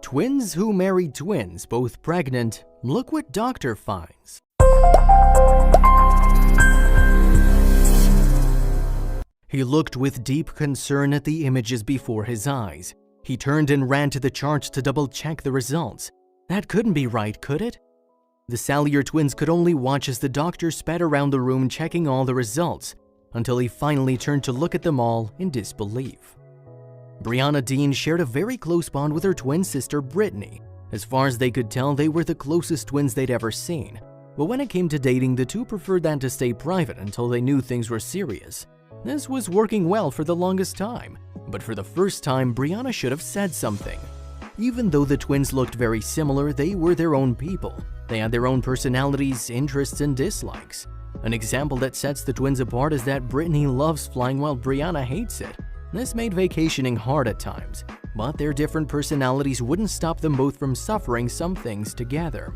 Twins who married twins, both pregnant. Look what doctor finds. He looked with deep concern at the images before his eyes. He turned and ran to the charts to double-check the results. That couldn't be right, could it? The Salyer twins could only watch as the doctor sped around the room checking all the results, until he finally turned to look at them all in disbelief. Brianna Dean shared a very close bond with her twin sister Brittany. As far as they could tell, they were the closest twins they'd ever seen. But when it came to dating, the two preferred that to stay private until they knew things were serious. This was working well for the longest time, but for the first time, Brianna should have said something. Even though the twins looked very similar, they were their own people. They had their own personalities, interests, and dislikes. An example that sets the twins apart is that Brittany loves flying while Brianna hates it. This made vacationing hard at times, but their different personalities wouldn't stop them both from suffering some things together.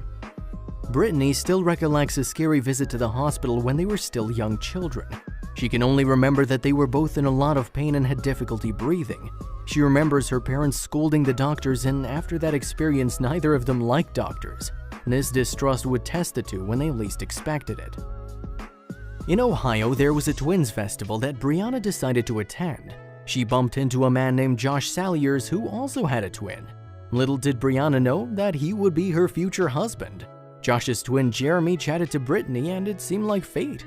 Brittany still recollects a scary visit to the hospital when they were still young children. She can only remember that they were both in a lot of pain and had difficulty breathing. She remembers her parents scolding the doctors, and after that experience, neither of them liked doctors. This distrust would test the two when they least expected it. In Ohio, there was a twins festival that Brianna decided to attend. She bumped into a man named Josh Salyers who also had a twin. Little did Brianna know that he would be her future husband. Josh's twin Jeremy chatted to Brittany, and it seemed like fate.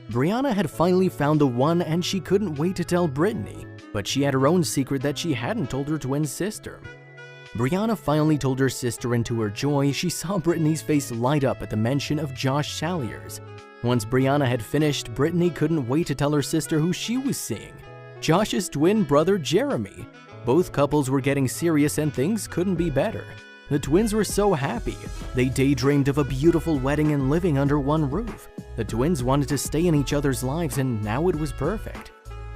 Brianna had finally found the one, and she couldn't wait to tell Brittany, but she had her own secret that she hadn't told her twin sister. Brianna finally told her sister, and to her joy, she saw Brittany's face light up at the mention of Josh Salyers. Once Brianna had finished, Brittany couldn't wait to tell her sister who she was seeing. Josh's twin brother Jeremy. Both couples were getting serious and things couldn't be better. The twins were so happy. They daydreamed of a beautiful wedding and living under one roof. The twins wanted to stay in each other's lives, and now it was perfect.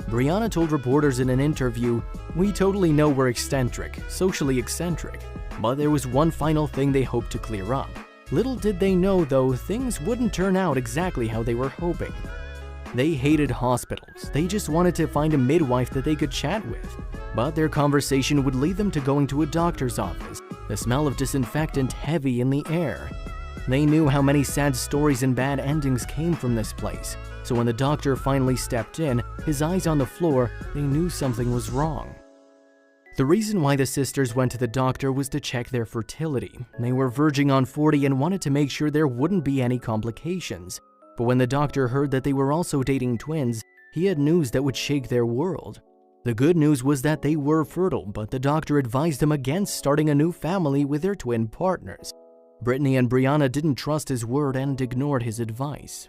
Brianna told reporters in an interview, "We totally know we're eccentric, socially eccentric, but there was one final thing they hoped to clear up. Little did they know, though, things wouldn't turn out exactly how they were hoping. They hated hospitals. They just wanted to find a midwife that they could chat with. But their conversation would lead them to going to a doctor's office, the smell of disinfectant heavy in the air. They knew how many sad stories and bad endings came from this place, so when the doctor finally stepped in, his eyes on the floor, they knew something was wrong." The reason why the sisters went to the doctor was to check their fertility. They were verging on 40 and wanted to make sure there wouldn't be any complications. But when the doctor heard that they were also dating twins, he had news that would shake their world. The good news was that they were fertile, but the doctor advised them against starting a new family with their twin partners. Brittany and Brianna didn't trust his word and ignored his advice.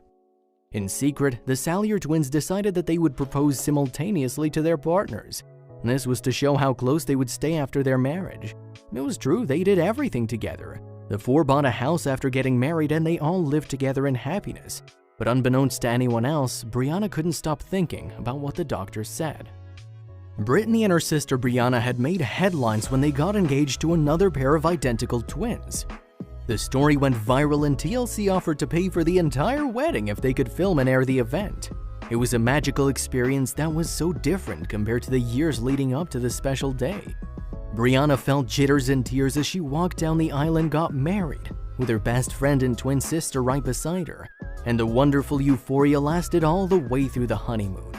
In secret, the Salyer twins decided that they would propose simultaneously to their partners. This was to show how close they would stay after their marriage. It was true, they did everything together. The four bought a house after getting married, and they all lived together in happiness. But unbeknownst to anyone else, Brianna couldn't stop thinking about what the doctor said. Brittany and her sister Brianna had made headlines when they got engaged to another pair of identical twins. The story went viral, and TLC offered to pay for the entire wedding if they could film and air the event. It was a magical experience that was so different compared to the years leading up to the special day. Brianna felt jitters and tears as she walked down the aisle and got married, with her best friend and twin sister right beside her. And the wonderful euphoria lasted all the way through the honeymoon.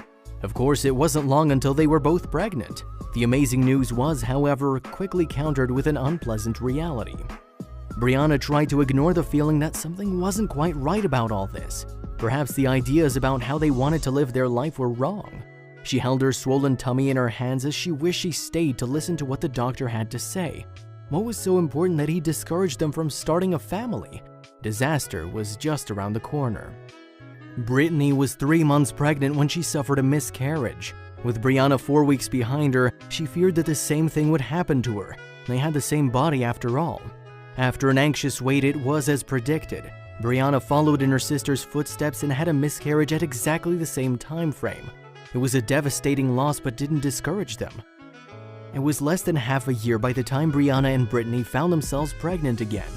Of course, it wasn't long until they were both pregnant. The amazing news was, however, quickly countered with an unpleasant reality. Brianna tried to ignore the feeling that something wasn't quite right about all this. Perhaps the ideas about how they wanted to live their life were wrong. She held her swollen tummy in her hands as she wished she stayed to listen to what the doctor had to say. What was so important that he discouraged them from starting a family? Disaster was just around the corner. Brittany was 3 months pregnant when she suffered a miscarriage. With Brianna 4 weeks behind her, she feared that the same thing would happen to her. They had the same body after all. After an anxious wait, it was as predicted. Brianna followed in her sister's footsteps and had a miscarriage at exactly the same time frame. It was a devastating loss, but didn't discourage them. It was less than half a year by the time Brianna and Brittany found themselves pregnant again.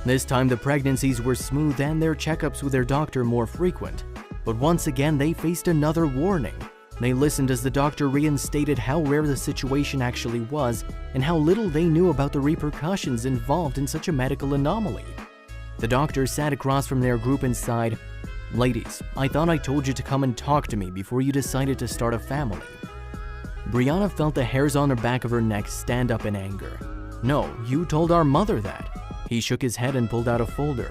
This time the pregnancies were smooth and their checkups with their doctor more frequent. But once again they faced another warning. They listened as the doctor reinstated how rare the situation actually was and how little they knew about the repercussions involved in such a medical anomaly. The doctor sat across from their group and sighed, "Ladies, I thought I told you to come and talk to me before you decided to start a family." Brianna felt the hairs on the back of her neck stand up in anger. "No, you told our mother that." He shook his head and pulled out a folder.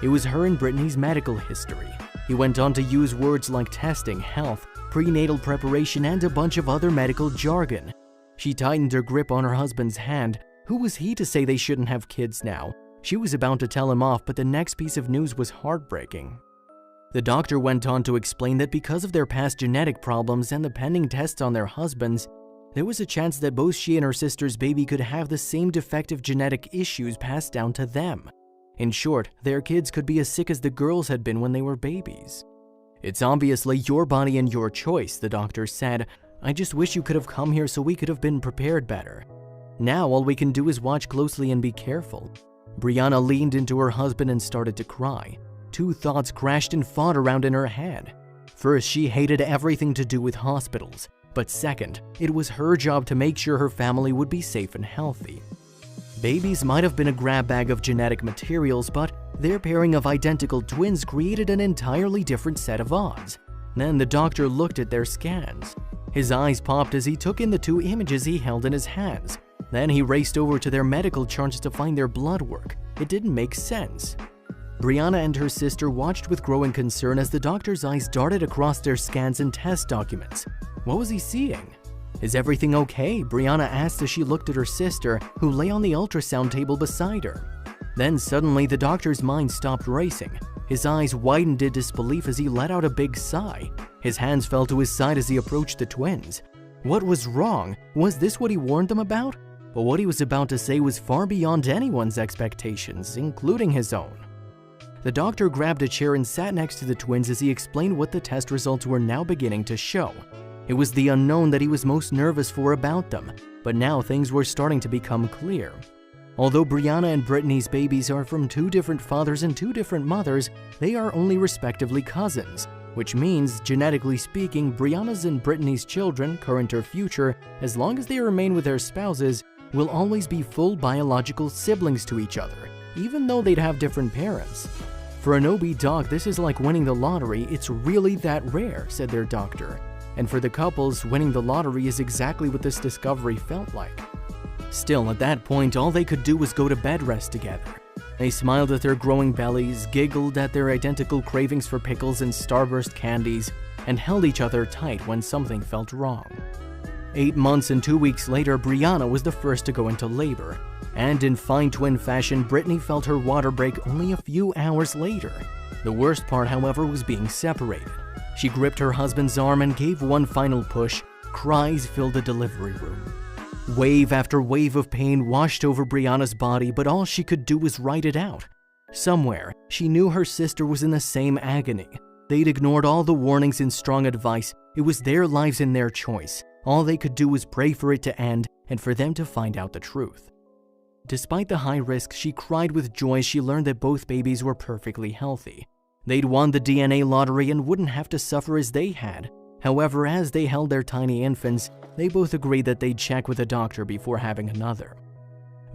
It was her and Brittany's medical history. He went on to use words like testing, health, prenatal preparation, and a bunch of other medical jargon. She tightened her grip on her husband's hand. Who was he to say they shouldn't have kids now? She was about to tell him off, but the next piece of news was heartbreaking. The doctor went on to explain that because of their past genetic problems and the pending tests on their husbands, there was a chance that both she and her sister's baby could have the same defective genetic issues passed down to them. In short, their kids could be as sick as the girls had been when they were babies. "It's obviously your body and your choice," the doctor said. "I just wish you could have come here so we could have been prepared better. Now all we can do is watch closely and be careful." Brianna leaned into her husband and started to cry. Two thoughts crashed and fought around in her head. First, she hated everything to do with hospitals. But second, it was her job to make sure her family would be safe and healthy. Babies might have been a grab bag of genetic materials, but their pairing of identical twins created an entirely different set of odds. Then the doctor looked at their scans. His eyes popped as he took in the two images he held in his hands. Then he raced over to their medical charts to find their blood work. It didn't make sense. Brianna and her sister watched with growing concern as the doctor's eyes darted across their scans and test documents. What was he seeing? "Is everything okay?" Brianna asked as she looked at her sister, who lay on the ultrasound table beside her. Then suddenly the doctor's mind stopped racing. His eyes widened in disbelief as he let out a big sigh. His hands fell to his side as he approached the twins. What was wrong? Was this what he warned them about? But what he was about to say was far beyond anyone's expectations, including his own. The doctor grabbed a chair and sat next to the twins as he explained what the test results were now beginning to show. It was the unknown that he was most nervous for about them, but now things were starting to become clear. Although Brianna and Brittany's babies are from two different fathers and two different mothers, they are only respectively cousins, which means, genetically speaking, Brianna's and Brittany's children, current or future, as long as they remain with their spouses, will always be full biological siblings to each other, even though they'd have different parents. "For an OB doc, this is like winning the lottery. It's really that rare," said their doctor. And for the couples, winning the lottery is exactly what this discovery felt like. Still, at that point, all they could do was go to bed rest together. They smiled at their growing bellies, giggled at their identical cravings for pickles and Starburst candies, and held each other tight when something felt wrong. 8 months and 2 weeks later, Brianna was the first to go into labor. And in fine twin fashion, Brittany felt her water break only a few hours later. The worst part, however, was being separated. She gripped her husband's arm and gave one final push. Cries filled the delivery room. Wave after wave of pain washed over Brianna's body, but all she could do was ride it out. Somewhere, she knew her sister was in the same agony. They'd ignored all the warnings and strong advice. It was their lives and their choice. All they could do was pray for it to end and for them to find out the truth. Despite the high risk, she cried with joy as she learned that both babies were perfectly healthy. They'd won the DNA lottery and wouldn't have to suffer as they had. However, as they held their tiny infants, they both agreed that they'd check with a doctor before having another.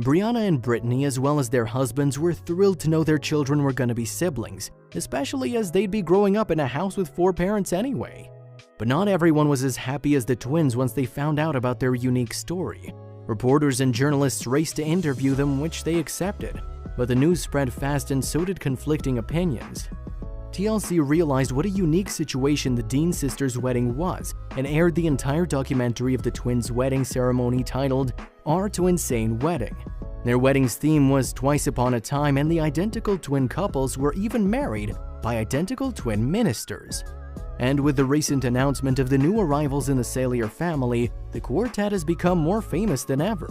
Brianna and Brittany, as well as their husbands, were thrilled to know their children were going to be siblings, especially as they'd be growing up in a house with 4 parents anyway. But not everyone was as happy as the twins once they found out about their unique story. Reporters and journalists raced to interview them, which they accepted, but the news spread fast and so did conflicting opinions. TLC realized what a unique situation the Dean sisters' wedding was and aired the entire documentary of the twins' wedding ceremony titled Our Twinsane Wedding. Their wedding's theme was Twice Upon a Time, and the identical twin couples were even married by identical twin ministers. And with the recent announcement of the new arrivals in the Salier family, the quartet has become more famous than ever.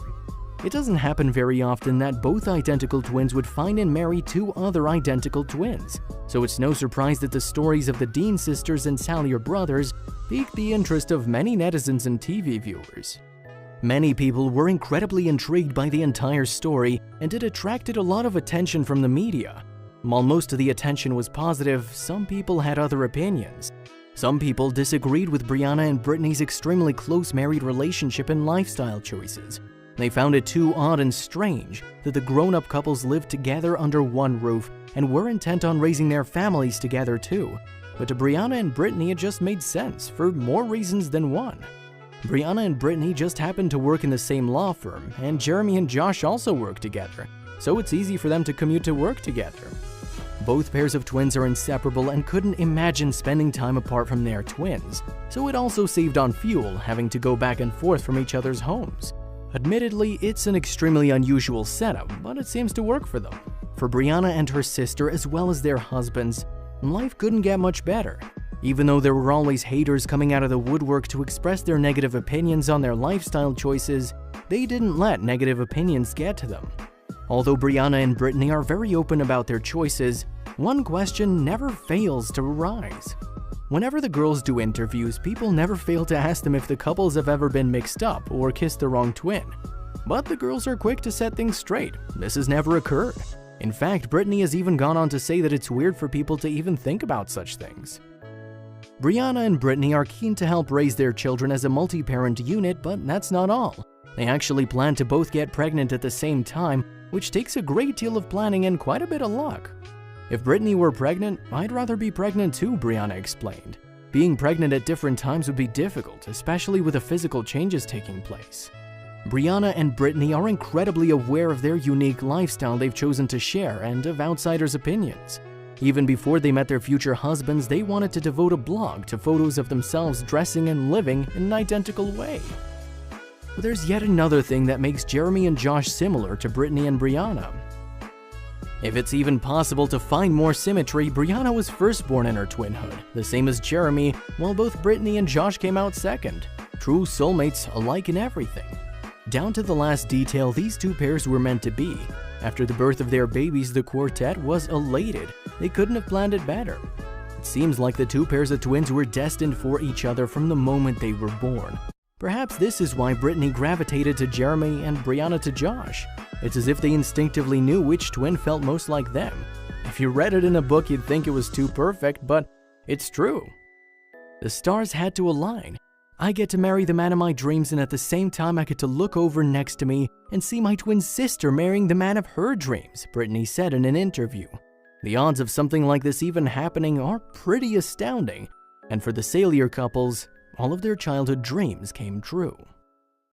It doesn't happen very often that both identical twins would find and marry 2 other identical twins, so it's no surprise that the stories of the Dean sisters and Salier brothers piqued the interest of many netizens and TV viewers. Many people were incredibly intrigued by the entire story, and it attracted a lot of attention from the media. While most of the attention was positive, some people had other opinions. Some people disagreed with Brianna and Brittany's extremely close married relationship and lifestyle choices. They found it too odd and strange that the grown-up couples lived together under one roof and were intent on raising their families together too. But to Brianna and Brittany, it just made sense for more reasons than one. Brianna and Brittany just happened to work in the same law firm, and Jeremy and Josh also work together, so it's easy for them to commute to work together. Both pairs of twins are inseparable and couldn't imagine spending time apart from their twins, so it also saved on fuel having to go back and forth from each other's homes. Admittedly, it's an extremely unusual setup, but it seems to work for them. For Brianna and her sister, as well as their husbands, life couldn't get much better. Even though there were always haters coming out of the woodwork to express their negative opinions on their lifestyle choices, they didn't let negative opinions get to them. Although Brianna and Brittany are very open about their choices, one question never fails to arise. Whenever the girls do interviews, people never fail to ask them if the couples have ever been mixed up or kissed the wrong twin. But the girls are quick to set things straight. This has never occurred. In fact, Brittany has even gone on to say that it's weird for people to even think about such things. Brianna and Brittany are keen to help raise their children as a multi-parent unit, but that's not all. They actually plan to both get pregnant at the same time, which takes a great deal of planning and quite a bit of luck. If Brittany were pregnant, I'd rather be pregnant too, Brianna explained. Being pregnant at different times would be difficult, especially with the physical changes taking place. Brianna and Brittany are incredibly aware of their unique lifestyle they've chosen to share and of outsiders' opinions. Even before they met their future husbands, they wanted to devote a blog to photos of themselves dressing and living in an identical way. But there's yet another thing that makes Jeremy and Josh similar to Brittany and Brianna. If it's even possible to find more symmetry, Brianna was first born in her twinhood, the same as Jeremy, while both Brittany and Josh came out second. True soulmates alike in everything. Down to the last detail, these two pairs were meant to be. After the birth of their babies, the quartet was elated. They couldn't have planned it better. It seems like the two pairs of twins were destined for each other from the moment they were born. Perhaps this is why Brittany gravitated to Jeremy and Brianna to Josh. It's as if they instinctively knew which twin felt most like them. If you read it in a book, you'd think it was too perfect, but it's true. The stars had to align. I get to marry the man of my dreams, and at the same time I get to look over next to me and see my twin sister marrying the man of her dreams, Brittany said in an interview. The odds of something like this even happening are pretty astounding, and for the Salyer couples, all of their childhood dreams came true.